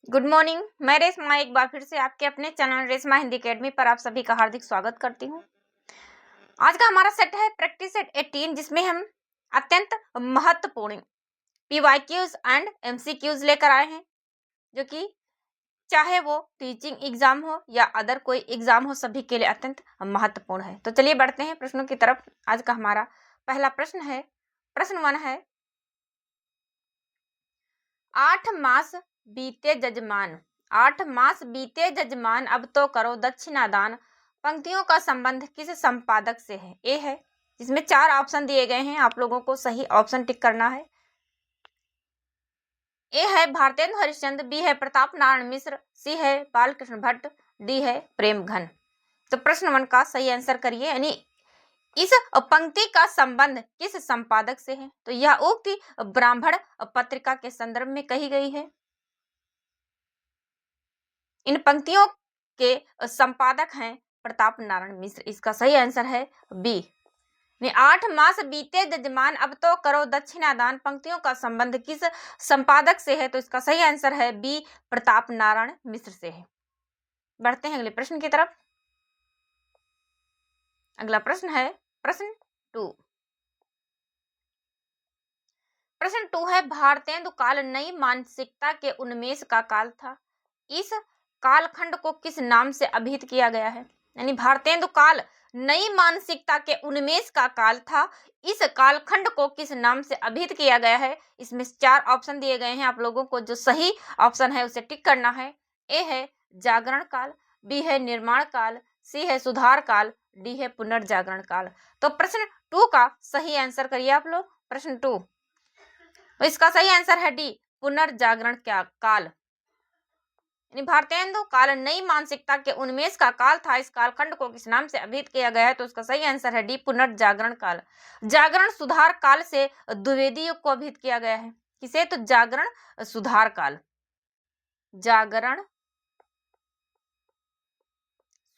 Good morning. मैं रेशमा एक बार फिर से आपके अपने चैनल रेशमा हिंदी अकेडमी पर आप सभी का हार्दिक स्वागत करती हूँ। आज का हमारा सेट है प्रैक्टिस सेट 18, जिसमें हम अत्यंत महत्वपूर्ण पीवाईक्यूज एंड एमसीक्यूज लेकर आए हैं, जो कि चाहे वो टीचिंग एग्जाम हो या अदर कोई एग्जाम हो, सभी के लिए अत्यंत महत्वपूर्ण है। तो चलिए बढ़ते हैं प्रश्नों की तरफ। आज का हमारा पहला प्रश्न है, प्रश्न 1 है, 8 मास बीते जजमान, 8 मास बीते जजमान, अब तो करो दक्षिणादान, पंक्तियों का संबंध किस संपादक से है? ए है, जिसमें 4 ऑप्शन दिए गए हैं, आप लोगों को सही ऑप्शन टिक करना है। ए है भारतेंदु हरिश्चंद्र, बी है प्रताप नारायण मिश्र, सी है बालकृष्ण भट्ट, डी है प्रेम घन। तो प्रश्न 1 का सही आंसर करिए, यानी इस पंक्ति का संबंध किस संपादक से है? तो यह उक्ति ब्राह्मण पत्रिका के संदर्भ में कही गई है। इन पंक्तियों के संपादक हैं प्रताप नारायण मिश्र। इसका सही आंसर है बी। 8 मास बीते जजमान, अब तो करो दक्षिणादान, पंक्तियों का संबंध किस संपादक से है? तो इसका सही आंसर है बी, प्रताप नारायण मिश्र से है। बढ़ते हैं अगले प्रश्न की तरफ। अगला प्रश्न है प्रश्न 2। प्रश्न 2 है, भारतेंदु काल नई मानसिकता के उन्मेष का काल था, इस कालखंड को किस नाम से अभिहित किया गया है? यानी भारतेंदु काल नई मानसिकता के उन्मेष का काल था, इस कालखंड को किस नाम से अभिहित किया गया है? इसमें 4 ऑप्शन दिए गए हैं, आप लोगों को जो सही ऑप्शन है उसे टिक करना है। ए है जागरण काल, बी है निर्माण काल, सी है सुधार काल, डी है पुनर्जागरण काल। तो प्रश्न 2 का सही आंसर करिए आप लोग। प्रश्न 2, तो इसका सही आंसर है डी, पुनर्जागरण काल। भारतेंदु काल नई मानसिकता के उन्मेष का काल था, इस कालखंड को किस नाम से अभिहित किया गया है? तो उसका सही आंसर है डी, पुनर्जागरण काल। जागरण सुधार काल से द्विवेदी युग को अभिहित किया गया है। किसे? तो जागरण सुधार काल, जागरण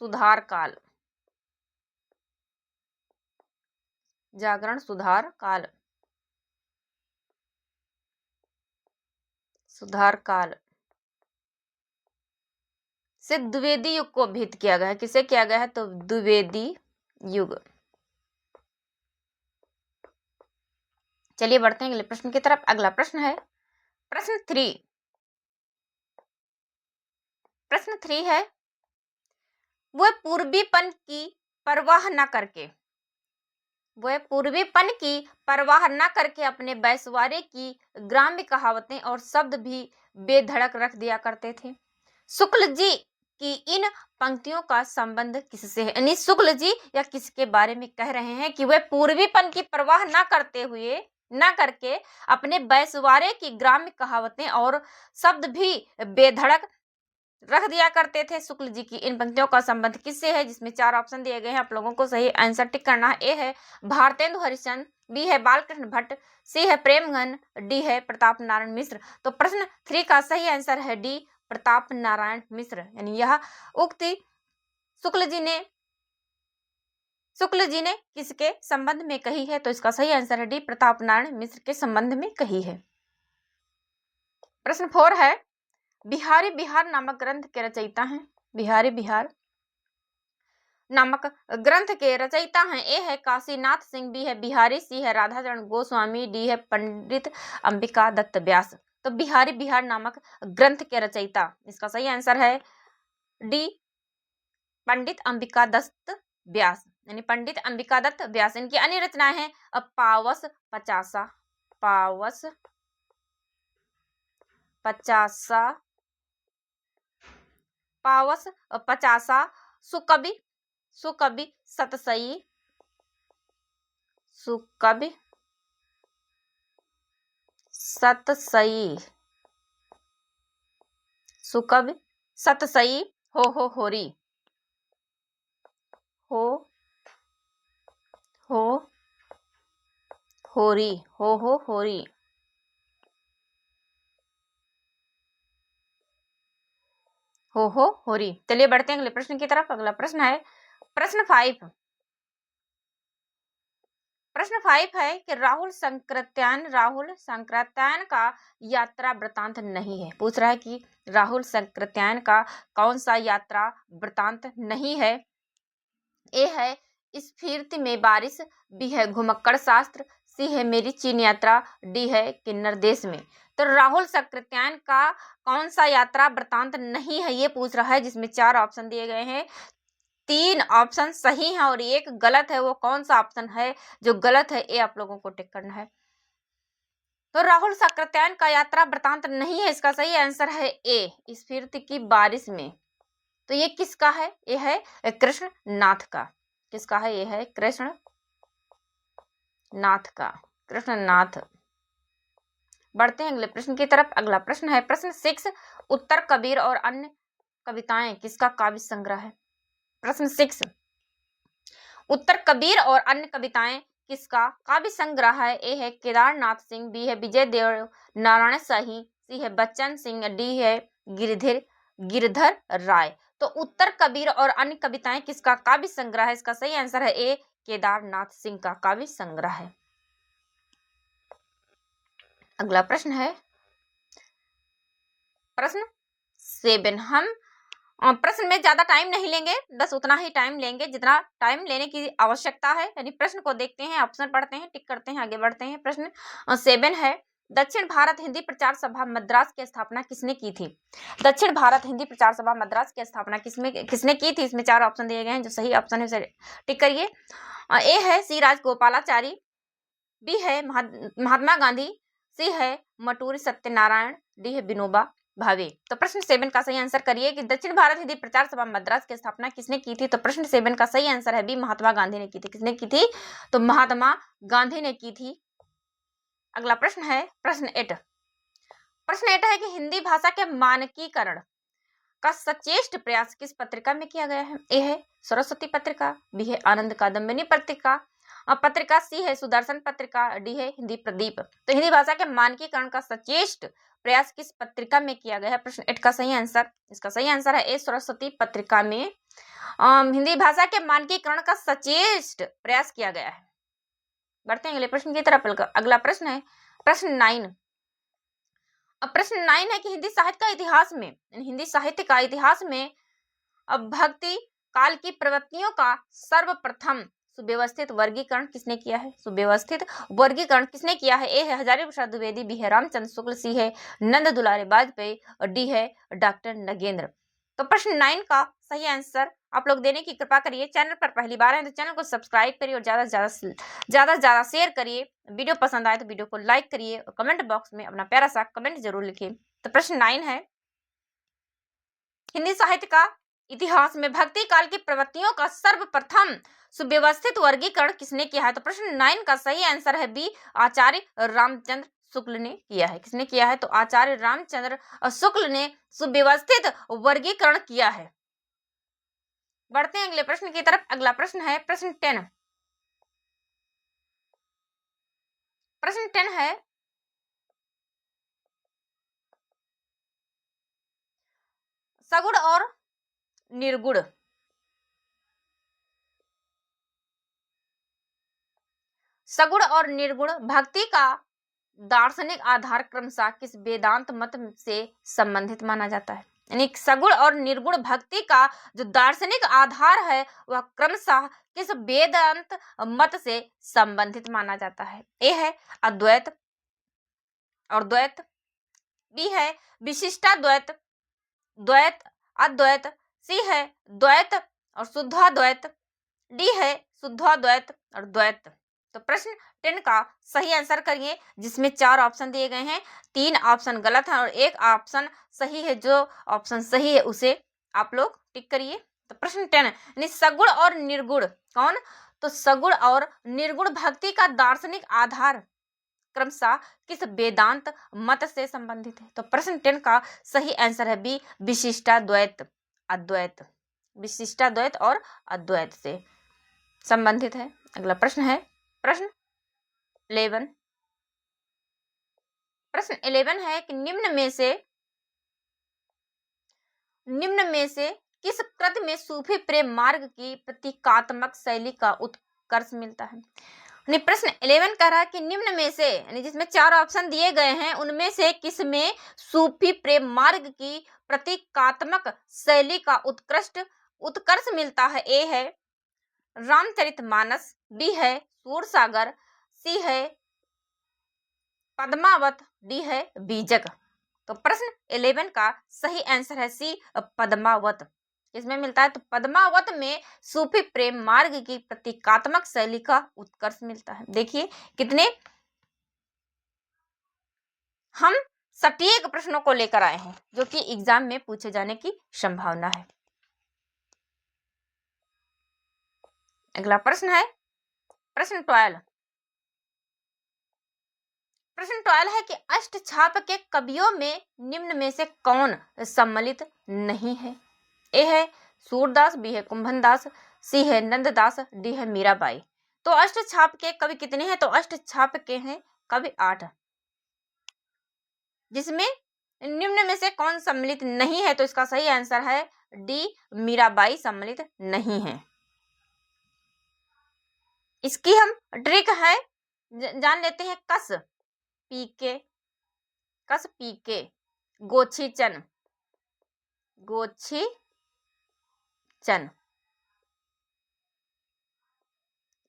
सुधार काल, जागरण सुधार काल, सुधार काल से द्विवेदी युग को अभिहित किया गया है। किसे किया गया है? तो द्विवेदी युग। चलिए बढ़ते हैं अगले प्रश्न की तरफ। अगला प्रश्न है प्रश्न 3। प्रश्न 3 है, वह पूर्वीपन की परवाह न करके, वह पूर्वीपन की परवाह न करके अपने बैसवारे की ग्राम्य कहावतें और शब्द भी बेधड़क रख दिया करते थे। शुक्ल जी की इन पंक्तियों का संबंध किससे है? यानी शुक्ल जी या किसके बारे में कह रहे हैं कि वह पूर्वीपन की परवाह न करते हुए, न करके अपने बैसवारे की ग्राम्य कहावतें और शब्द भी बेधड़क रख दिया करते थे। शुक्ल जी की इन पंक्तियों का संबंध किससे है? जिसमें 4 ऑप्शन दिए गए हैं, आप लोगों को सही आंसर टिक करना है। ए है भारतेंदु हरिश्चंद्र, बी है बालकृष्ण भट्ट, सी है प्रेमघन, डी है प्रताप नारायण मिश्र। तो प्रश्न 3 का सही आंसर है डी, प्रताप नारायण मिश्र। यानी यह उक्ति शुक्ल जी ने किसके संबंध में कही है? तो इसका सही आंसर है डी, प्रताप नारायण मिश्र के संबंध में कही है। प्रश्न 4 है, बिहारी बिहार नामक ग्रंथ के रचयिता हैं, बिहारी बिहार नामक ग्रंथ के रचयिता हैं। ए है काशीनाथ सिंह, बी है बिहारी, सी है राधाचरण गोस्वामी, डी है पंडित अंबिका दत्त व्यास। तो बिहारी बिहार नामक ग्रंथ के रचयिता, इसका सही आंसर है डी, पंडित अंबिका दत्त व्यास। यानी पंडित अंबिका दत्त व्यास। इनकी अन्य रचनाएं हैं पावस पचासा, पावस पचासा, पावस पचासा, सुकवि, सुकवि सतसई, सुकवि सतसई, सुकवि सतसई, हो होरी, हो होरी, हो होरी। हो होरी। चलिए बढ़ते हैं अगले प्रश्न की तरफ। अगला प्रश्न है प्रश्न 5। प्रश्न 5 है कि राहुल संकृत्यायन का यात्रा वृतांत नहीं है। पूछ रहा है कि राहुल संकृत्यायन का कौन सा यात्रा वृतांत नहीं है। ए है स्फीर्ति में बारिश, बी है घुमक्कड़ शास्त्र, सी है मेरी चीन यात्रा, डी है किन्नर देश में। तो राहुल संकृत्यायन का कौन सा यात्रा वृतांत नहीं है ये पूछ रहा है, जिसमें 4 ऑप्शन दिए गए हैं। 3 ऑप्शन सही है और 1 गलत है। वो कौन सा ऑप्शन है जो गलत है, ये आप लोगों को टिक करना है। तो राहुल संकृत्यायन का यात्रा वृतांत नहीं है, इसका सही आंसर है ए, स्फीर्ति की बारिश में। तो ये किसका है? ये है कृष्ण नाथ का। किसका है? ये है कृष्ण नाथ का, कृष्ण नाथ। बढ़ते हैं अगले प्रश्न की तरफ। अगला प्रश्न है प्रश्न 6, उत्तर कबीर और अन्य कविताएं किसका काव्य संग्रह है? प्रश्न 6, उत्तर कबीर और अन्य कविताएं किसका काव्य संग्रह है? ए है केदारनाथ सिंह, बी है विजय देव नारायण शाही, सी है बच्चन सिंह, डी है गिरधर राय। तो उत्तर कबीर और अन्य कविताएं किसका काव्य संग्रह है? इसका सही आंसर है ए, केदारनाथ सिंह का काव्य संग्रह है। अगला प्रश्न है प्रश्न 7। हम प्रश्न में ज्यादा टाइम नहीं लेंगे, बस उतना ही टाइम लेंगे जितना टाइम लेने की आवश्यकता है। यानी प्रश्न को देखते हैं, ऑप्शन पढ़ते हैं, टिक करते हैं, आगे बढ़ते हैं। प्रश्न 7 है दक्षिण भारत हिंदी प्रचार सभा मद्रास की स्थापना किसने की थी? दक्षिण भारत हिंदी प्रचार सभा मद्रास की स्थापना किसने की थी? इसमें 4 ऑप्शन दिए गए हैं, जो सही ऑप्शन है उसे टिक करिए। ए है सी राजगोपालाचारी, बी है महात्मा गांधी, सी है मटूरी सत्यनारायण, डी है विनोबा भावे। तो प्रश्न 7 का सही आंसर करिए कि दक्षिण भारत हिंदी प्रचार सभा मद्रास की स्थापना किसने की थी? तो प्रश्न 7 का सही आंसर है बी, महात्मा गांधी ने की थी। किसने की थी? तो महात्मा गांधी ने की थी। अगला प्रश्न है प्रश्न 8। प्रश्न 8 है कि हिंदी भाषा के मानकीकरण का सचेष्ट प्रयास किस पत्रिका में किया गया है? ए है सरस्वती पत्रिका, बी है आनंद कादम्बिनी पत्रिका, सी है सुदर्शन पत्रिका, डी है हिंदी प्रदीप। तो हिंदी भाषा के मानकीकरण का सचेष्ट प्रयास किस पत्रिका में किया गया है? प्रश्न 8 का सही आंसर, इसका सही आंसर है ए, सरस्वती पत्रिका में हिंदी भाषा के मानकीकरण का सचेष्ट प्रयास किया गया है। बढ़ते हैं अगले प्रश्न की तरफ। अगला प्रश्न है प्रश्न 9। अब प्रश्न 9 है कि हिंदी साहित्य का इतिहास में अब भक्ति काल की प्रवृत्तियों का सर्वप्रथम सुव्यवस्थित वर्गीकरण किसने किया है? सुव्यवस्थित वर्गीकरण किसने किया है? ए है हजारी प्रसाद द्विवेदी, बी है रामचंद्र शुक्ल, सी है नंद दुलारे वाजपेयी और डी है डॉक्टर नगेंद्र। तो प्रश्न 9 का सही आंसर आप लोग देने की कृपा करिए। चैनल पर पहली बार है तो चैनल को सब्सक्राइब करिए और ज्यादा से ज्यादा शेयर करिए। वीडियो पसंद आए तो वीडियो को लाइक करिए और कमेंट बॉक्स में अपना प्यारा सा कमेंट जरूर लिखिए। तो प्रश्न 9 है हिंदी साहित्य का इतिहास में भक्ति काल की प्रवृत्तियों का सर्वप्रथम सुव्यवस्थित वर्गीकरण किसने किया है? तो प्रश्न 9 का सही आंसर है बी, आचार्य रामचंद्र शुक्ल ने किया है। किसने किया है? तो आचार्य रामचंद्र शुक्ल ने सुव्यवस्थित वर्गीकरण किया है। बढ़ते हैं अगले प्रश्न की तरफ। अगला प्रश्न है प्रश्न 10। प्रश्न 10 है सगुण और निर्गुण भक्ति का दार्शनिक आधार क्रमशः किस वेदांत मत से संबंधित माना जाता है? यानी सगुण और निर्गुण भक्ति का जो दार्शनिक आधार है वह क्रमशः किस वेदांत मत से संबंधित माना जाता है? ए है अद्वैत और द्वैत, बी है विशिष्टाद्वैत द्वैत अद्वैत, सी है द्वैत और शुद्धाद्वैत, डी है शुद्धाद्वैत और द्वैत। तो प्रश्न 10 का सही आंसर करिए, जिसमें 4 ऑप्शन दिए गए हैं, 3 ऑप्शन गलत है और 1 ऑप्शन सही है। जो ऑप्शन सही है उसे आप लोग टिक करिए। तो प्रश्न 10 यानी सगुण और निर्गुण कौन? तो सगुण और निर्गुण भक्ति का दार्शनिक आधार क्रमशः किस वेदांत मत से संबंधित है? तो प्रश्न 10 का सही आंसर है बी, विशिष्टाद्वैत अद्वैत, विशिष्टाद्वैत और अद्वैत से संबंधित है। अगला प्रश्न है प्रश्न 11। प्रश्न 11 है कि निम्न में से किस कृति में सूफी प्रेम मार्ग की प्रतीकात्मक शैली का उत्कर्ष मिलता है? यानी प्रश्न 11 कह रहा है कि निम्न में से, यानी जिसमें 4 ऑप्शन दिए गए हैं, उनमें से किसमें सूफी प्रेम मार्ग की प्रतीकात्मक शैली का उत्कर्ष मिलता है? ए है रामचरितमानस, बी है सूरसागर, सी है पद्मावत, डी है बीजक। तो प्रश्न 11 का सही आंसर है सी पद्मावत। किसमें मिलता है? तो पद्मावत में सूफी प्रेम मार्ग की प्रतीकात्मक शैली का उत्कर्ष मिलता है। देखिए कितने हम सटीक प्रश्नों को लेकर आए हैं जो कि एग्जाम में पूछे जाने की संभावना है। अगला प्रश्न है प्रश्न 12। प्रश्न 12 है कि अष्टछाप के कवियों में निम्न में से कौन सम्मिलित नहीं है? ए है सूरदास, बी है कुंभनदास, सी है नंददास, डी है मीराबाई। तो अष्टछाप के कवि कितने हैं? तो अष्टछाप के हैं कवि 8, जिसमें निम्न में से कौन सम्मिलित नहीं है? तो इसका सही आंसर है डी मीराबाई सम्मिलित नहीं है। इसकी हम ट्रिक है जान लेते हैं। कस पीके गोछीचन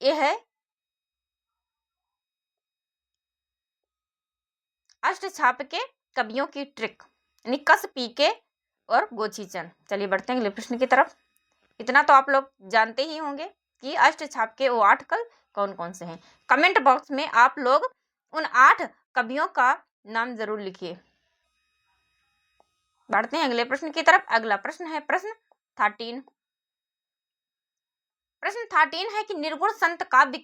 ये है अष्टछाप के कवियों की ट्रिक, यानी कस पीके और गोछीचन। चलिए बढ़ते हैं अगले प्रश्न की तरफ। इतना तो आप लोग जानते ही होंगे कि अष्टछाप के वो 8 कवि कौन कौन से हैं। कमेंट बॉक्स में आप लोग उन 8 कवियों का नाम जरूर लिखिए। बढ़ते हैं अगले प्रश्न की तरफ। अगला प्रश्न है प्रश्न 13। प्रश्न 13 है कि निर्गुण संत काव्य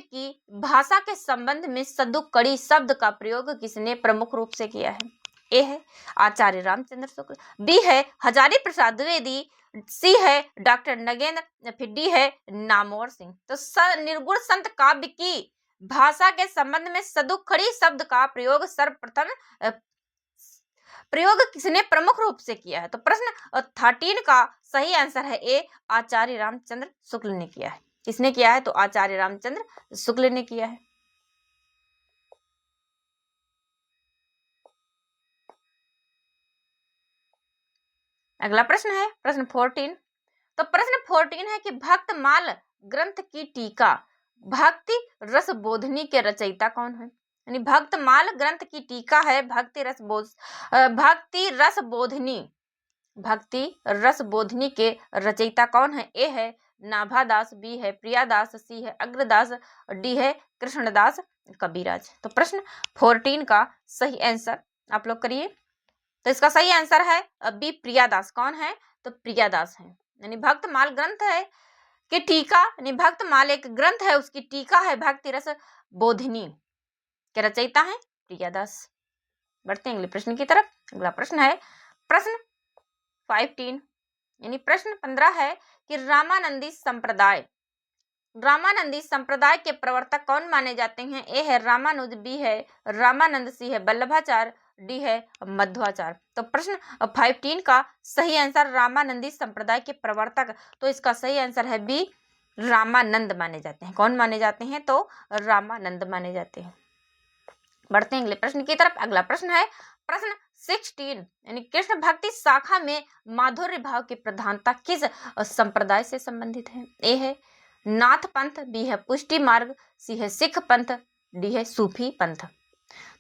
की भाषा के संबंध में सदुकड़ी शब्द का प्रयोग किसने प्रमुख रूप से किया है? ए है आचार्य रामचंद्र शुक्ल, बी है हजारी प्रसाद द्विवेदी, सी है डॉक्टर नगेंद्र, फिर डी है नामवर सिंह। तो निर्गुण संत काव्य की भाषा के संबंध में सदुखड़ी शब्द का प्रयोग सर्वप्रथम किसने प्रमुख रूप से किया है? तो प्रश्न 13 का सही आंसर है ए आचार्य रामचंद्र शुक्ल ने किया है। किसने किया है? तो आचार्य रामचंद्र शुक्ल ने किया है। अगला प्रश्न है प्रश्न 14। तो प्रश्न 14 है कि भक्तमाल ग्रंथ की टीका भक्ति रस बोधनी के रचयिता कौन है? यानी भक्तमाल ग्रंथ की टीका है भक्ति रस बोधनी के रचयिता कौन है? ए है नाभादास, बी है प्रियादास, सी है अग्रदास, डी है कृष्णदास कविराज। तो प्रश्न 14 का सही आंसर आप लोग करिए। तो इसका सही आंसर है बी प्रियादास। कौन है? तो प्रियादास है। यानी भक्तमाल ग्रंथ है कि टीका, यानी भक्तमाल एक ग्रंथ है उसकी टीका है भक्ति रस बोधिनी के रचयिता है प्रियादास। बढ़ते हैं अगले प्रश्न की तरफ। अगला प्रश्न है प्रश्न 15, यानी प्रश्न 15 है कि रामानंदी संप्रदाय के प्रवर्तक कौन माने जाते हैं? ए है रामानुज, बी है रामानंद, सी है वल्लभाचार्य, डी है मध्वाचार्य। तो प्रश्न 15 का सही आंसर रामानंदी संप्रदाय के प्रवर्तक, तो इसका सही आंसर है बी रामानंद माने जाते हैं। कौन माने जाते हैं? तो रामानंद माने जाते हैं। बढ़ते हैं अगले प्रश्न की तरफ। अगला प्रश्न है प्रश्न 16, यानी कृष्ण भक्ति शाखा में माधुर्य भाव की प्रधानता किस संप्रदाय से संबंधित है? ए है नाथ पंथ, बी है पुष्टि मार्ग, सी है सिख पंथ, डी है सूफी पंथ।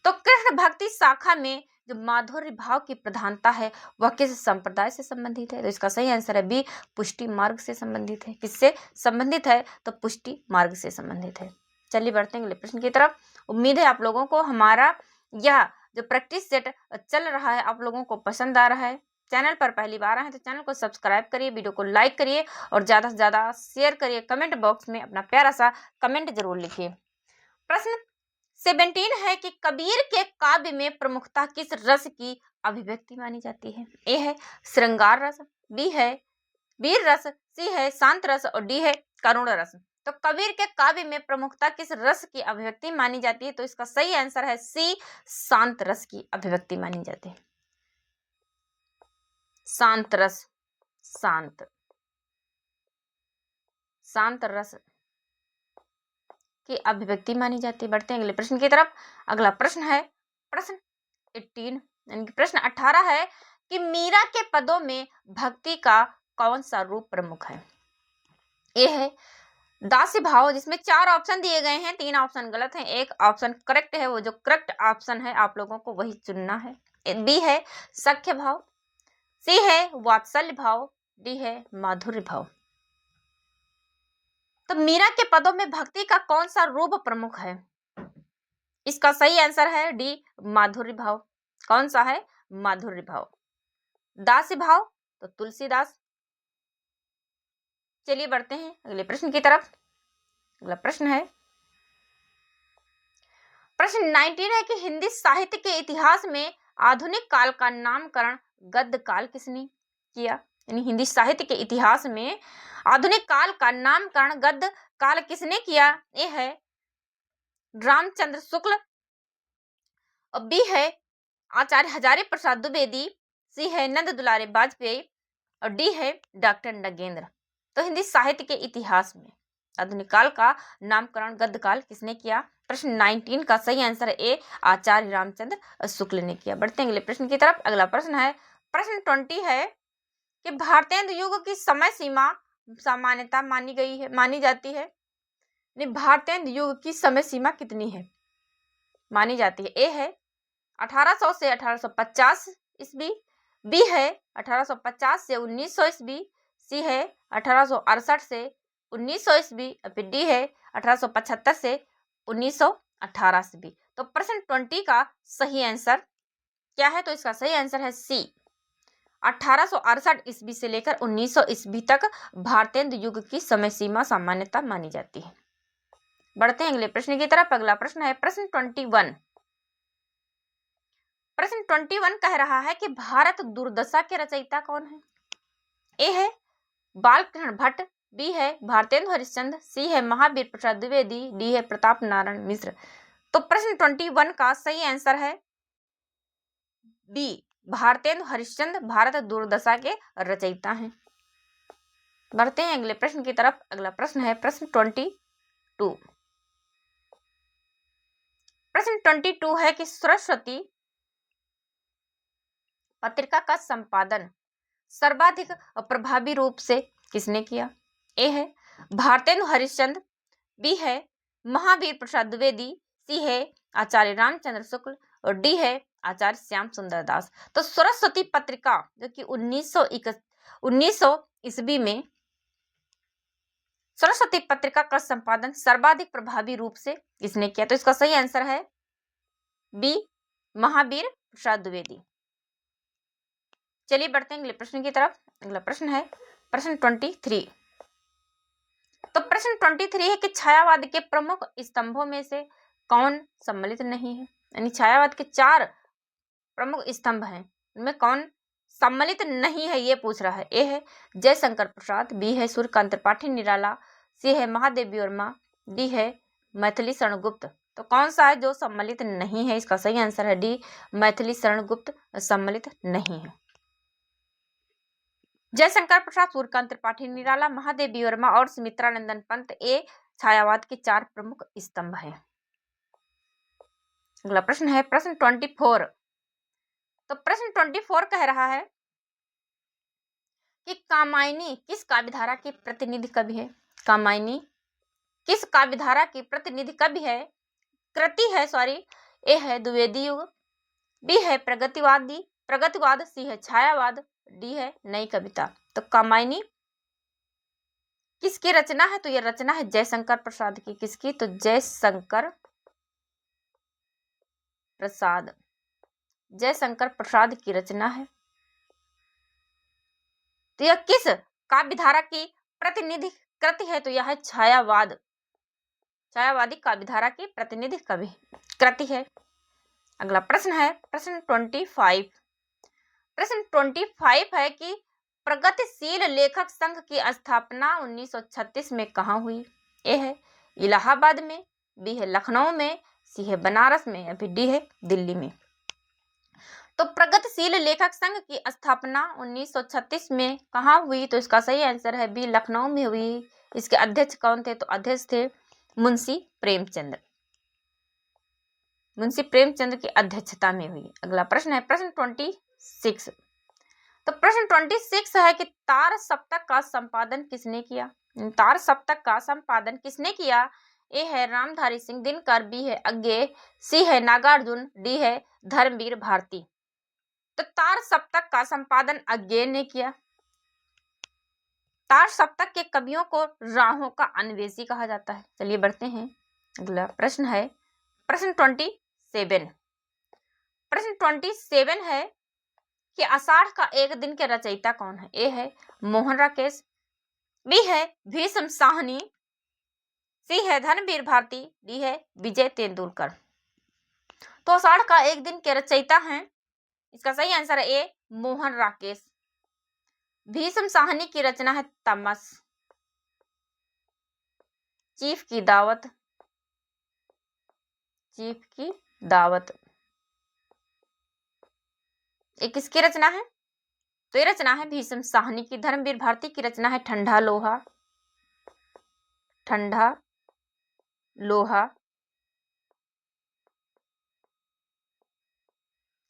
तो कृष्ण भक्ति शाखा में जो माधुर्य भाव की प्रधानता है वह किस संप्रदाय से संबंधित है? तो इसका सही आंसर है बी पुष्टि मार्ग से संबंधित है। किससे संबंधित है? तो पुष्टि मार्ग से संबंधित है। चलिए बढ़ते हैं अगले प्रश्न की तरफ। उम्मीद है आप लोगों को हमारा यह जो प्रैक्टिस सेट चल रहा है आप लोगों को पसंद आ रहा है। चैनल पर पहली बार आए हैं तो चैनल को सब्सक्राइब करिए, वीडियो को लाइक करिए और ज़्यादा से ज़्यादा शेयर करिए। कमेंट बॉक्स में अपना प्यारा सा कमेंट जरूर लिखिए। प्रश्न 17 है कि कबीर के काव्य में प्रमुखता किस रस की अभिव्यक्ति मानी जाती है? ए है श्रृंगार रस, बी है वीर रस, सी है शांत रस और डी है करुण रस। तो कबीर के काव्य में प्रमुखता किस रस की अभिव्यक्ति मानी जाती है? तो इसका सही आंसर है सी शांत रस की अभिव्यक्ति मानी जाती है। शांत रस, शांत रस की अभिव्यक्ति मानी जाती है। बढ़ते हैं अगले प्रश्न की तरफ। अगला प्रश्न है प्रश्न 18 यानी कि प्रश्न 18 है कि मीरा के पदों में भक्ति का कौन सा रूप प्रमुख है। ये है दास्य भाव, जिसमें 4 ऑप्शन दिए गए हैं, 3 ऑप्शन गलत हैं, 1 ऑप्शन करेक्ट है। वो जो करेक्ट ऑप्शन है आप लोगों को वही चुनना है। बी है सख्य भाव, सी है वात्सल्य भाव, डी है माधुर्य भाव। तो मीरा के पदों में भक्ति का कौन सा रूप प्रमुख है? इसका सही आंसर है डी माधुर्य भाव। कौन सा है? माधुर्य भाव। दास्य भाव तो तुलसीदास। चलिए बढ़ते हैं अगले प्रश्न की तरफ। अगला प्रश्न है प्रश्न 19 है कि हिंदी साहित्य के इतिहास में आधुनिक काल का नामकरण गद्य काल किसने किया। यानी हिंदी साहित्य के इतिहास में आधुनिक काल का नामकरण गद्य काल किसने किया? ए है रामचंद्र शुक्ल, और बी है आचार्य हजारी प्रसाद द्विवेदी, सी है नंद दुलारे वाजपेयी, और डी है डॉक्टर नगेंद्र। तो हिंदी साहित्य के इतिहास में आधुनिक काल का नामकरण गद्य काल किसने किया? प्रश्न 19 का सही आंसर है ए आचार्य रामचंद्र शुक्ल ने किया। बढ़ते हैं अगले प्रश्न की तरफ। अगला प्रश्न है प्रश्न 20 है कि भारतेंदु युग की समय सीमा सामान्यता मानी जाती है। भारतेंदु युग की समय सीमा कितनी है मानी जाती है? ए है 1800 से 1850 ईस्वी, बी है 1850 से 1900 ईस्वी, सी है 1868 से 1900 ईस्वी, फिर डी है 1875 से 1918 ईस्वी। तो प्रश्न 20 का सही आंसर क्या है? तो इसका सही आंसर है सी 1868 ईस्वी से लेकर 1900 ईस्वी तक भारतेंदु युग की समय सीमा सामान्यता मानी जाती है। बढ़ते हैं अगले प्रश्न की तरफ। अगला प्रश्न है प्रश्न 21। प्रश्न 21 कह रहा है कि भारत दुर्दशा के रचयिता कौन है? ए है बालकृष्ण भट्ट, बी है भारतेंदु हरिश्चंद्र, सी है महावीर प्रसाद द्विवेदी, डी है प्रताप नारायण मिश्र। तो प्रश्न 21 का सही आंसर है बी भारतेंदु हरिश्चंद्र भारत दुर्दशा के रचयिता हैं। बढ़ते हैं अगले प्रश्न की तरफ। अगला प्रश्न है प्रश्न 22। प्रश्न 22 है कि सरस्वती पत्रिका का संपादन सर्वाधिक प्रभावी रूप से किसने किया? ए है भारतेंदु हरिश्चंद्र, बी है महावीर प्रसाद द्विवेदी, सी है आचार्य रामचंद्र शुक्ल, और डी है आचार्य श्याम सुंदर दास। तो सरस्वती पत्रिका जो कि 1900 ईस्वी में सरस्वती पत्रिका का संपादन सर्वाधिक प्रभावी रूप से किसने किया? तो इसका सही आंसर है बी महावीर प्रसाद द्विवेदी। चलिए बढ़ते हैं अगले प्रश्न की तरफ। अगला प्रश्न है प्रश्न 23। तो प्रश्न 23 है कि छायावाद के प्रमुख स्तंभों में से कौन सम्मिलित नहीं है? यानी छायावाद के 4 प्रमुख स्तंभ हैं, उनमें कौन सम्मिलित नहीं है ये पूछ रहा है। ए है जयशंकर प्रसाद, बी है सूर्यकांत त्रिपाठी निराला, सी है महादेवी वर्मा, डी है मैथिली शरण गुप्त। तो कौन सा है जो सम्मिलित नहीं है? इसका सही आंसर है डी मैथिली शरण गुप्त सम्मिलित नहीं है। जयशंकर प्रसाद, सूर्यकांत त्रिपाठी निराला, महादेवी वर्मा और सुमित्रानंदन पंत ये छायावाद के 4 प्रमुख स्तंभ हैं। अगला प्रश्न है प्रश्न 24। तो प्रश्न 24 कह रहा है कि कामायनी किस काव्यधारा की प्रतिनिधि कवि है? कामायनी किस काव्यधारा की प्रतिनिधि कवि है? कृति है ए है द्विवेदी युग, बी है प्रगतिवाद, सी है छायावाद, डी है नई कविता। तो कामायनी किसकी रचना है? तो यह रचना है जयशंकर प्रसाद की। किसकी? तो जयशंकर प्रसाद की रचना है। तो यह किस काव्यधारा की प्रतिनिधि कृति है? तो यह है छायावादी काव्यधारा की प्रतिनिधि कवि कृति है। अगला प्रश्न है प्रश्न 25। प्रश्न 25 है कि प्रगतिशील लेखक संघ की स्थापना 1936 में कहाँ हुई? ए है इलाहाबाद में, बी है लखनऊ में, सी है बनारस में, या फिर डी है दिल्ली में। तो प्रगतिशील लेखक संघ की स्थापना 1936 में कहाँ हुई? तो इसका सही आंसर है बी लखनऊ में हुई। इसके अध्यक्ष कौन थे? तो अध्यक्ष थे मुंशी प्रेमचंद की अध्यक्षता में हुई। अगला प्रश्न है प्रश्न 26। तो प्रश्न 26 है कि तार सप्तक का संपादन किसने किया? तार सप्तक का संपादन किसने किया? ए है रामधारी सिंह दिनकर, बी है अज्ञे, सी है नागार्जुन, डी है धर्मवीर भारती। तो तार सप्तक का संपादन अज्ञे ने किया। तार सप्तक के कवियों को राहों का अन्वेषी कहा जाता है। चलिए बढ़ते हैं। अगला प्रश्न है प्रश्न 27। प्रश्न 27 है कि आषाढ़ का एक दिन के रचयिता कौन है? ए है मोहन राकेश, बी है भीष्म साहनी, सी है धर्मवीर भारती, डी है विजय तेंदुलकर। तो आषाढ़ का एक दिन के रचयिता हैं, इसका सही आंसर है ए मोहन राकेश। भीष्म साहनी की रचना है तमस, चीफ की दावत, ये किसकी रचना है? तो ये रचना है भीष्म साहनी की। धर्मवीर भारती की रचना है ठंडा लोहा।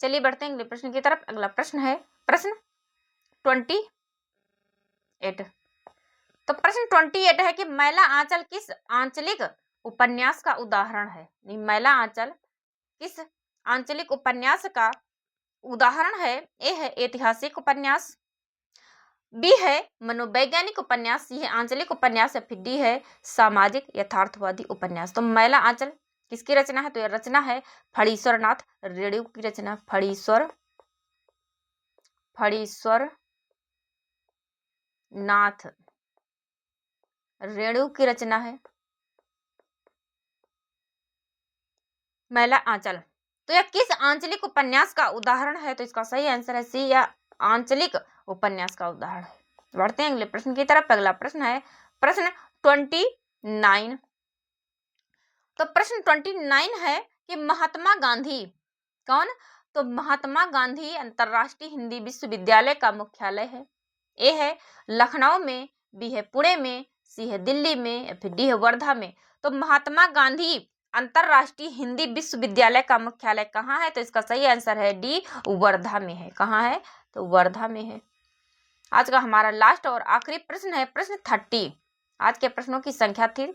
चलिए बढ़ते हैं अगले प्रश्न की तरफ। अगला प्रश्न है प्रश्न 28। तो प्रश्न 28 है कि मैला आंचल किस आंचलिक उपन्यास का उदाहरण है? मैला आंचल किस आंचलिक उपन्यास का उदाहरण है? ए है ऐतिहासिक उपन्यास, बी है मनोवैज्ञानिक उपन्यास, सी है आंचलिक उपन्यास, या फिर डी है सामाजिक यथार्थवादी उपन्यास। तो मैला आंचल किसकी रचना है? तो यह रचना है फणीश्वर नाथ रेणु की रचना। फणीश्वर नाथ रेणु की रचना है मैला आंचल। तो यह किस आंचलिक उपन्यास का उदाहरण है? तो इसका सही आंसर है सी, या आंचलिक उपन्यास का उदाहरण है। बढ़ते हैं अगले प्रश्न की तरफ। अगला प्रश्न है प्रश्न 29। तो प्रश्न 29 है कि महात्मा गांधी कौन? तो महात्मा गांधी अंतरराष्ट्रीय हिंदी विश्वविद्यालय का मुख्यालय है। ए है लखनऊ में, बी है पुणे में, सी है दिल्ली में, या फिर डी है वर्धा में। तो महात्मा गांधी अंतरराष्ट्रीय हिंदी विश्वविद्यालय का मुख्यालय कहाँ है? तो इसका सही आंसर है डी, वर्धा में है। कहाँ है? तो वर्धा में है। आज का हमारा लास्ट और आखिरी प्रश्न है प्रश्न 30। आज के प्रश्नों की संख्या थी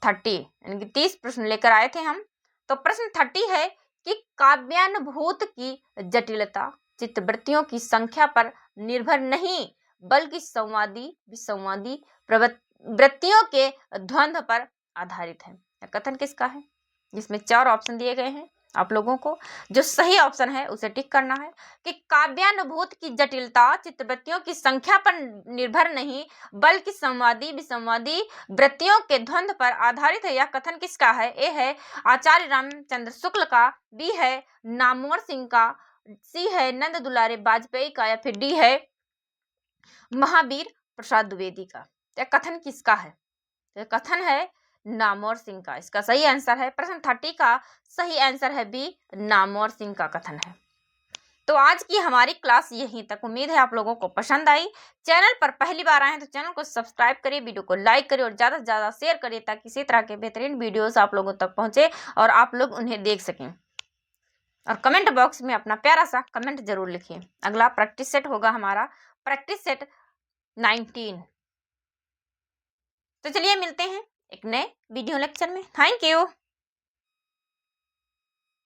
30, यानी कि 30 प्रश्न लेकर आए थे हम। तो प्रश्न 30 है कि काव्यानुभूत की जटिलता चित्तवृत्तियों की संख्या पर निर्भर नहीं, बल्कि संवादी विसंवादी वृत्तियों के द्वंद्व पर आधारित है। कथन किसका है? जिसमें 4 ऑप्शन दिए गए हैं आप लोगों को। जो सही ऑप्शन है उसे टिक करना है कि काव्यानुभूत की जटिलता चित्तवृत्तियों की संख्या पर निर्भर नहीं, बल्कि संवादी विसंवादी वृत्तियों के द्वंद्व पर आधारित है। यह कथन किसका है? ए है आचार्य रामचंद्र शुक्ल का, बी है नामवर सिंह का, सी है नंद दुलारे वाजपेयी का, या फिर डी है महावीर प्रसाद द्विवेदी का। यह कथन किसका है? यह कथन है नामवर सिंह का। इसका सही आंसर है प्रश्न 30 का सही आंसर है बी, नामवर सिंह का कथन है। तो आज की हमारी क्लास यहीं तक। उम्मीद है आप लोगों को पसंद आई। चैनल पर पहली बार आए हैं तो चैनल को सब्सक्राइब करिए, वीडियो को लाइक करिए और ज़्यादा से ज़्यादा शेयर करिए, ताकि इसी तरह के बेहतरीन वीडियोस आप लोगों तक पहुंचे और आप लोग उन्हें देख सकें। और कमेंट बॉक्स में अपना प्यारा सा कमेंट जरूर लिखिए। अगला प्रैक्टिस सेट होगा हमारा प्रैक्टिस सेट 19। तो चलिए मिलते हैं एक नए वीडियो लेक्चर में। Thank you.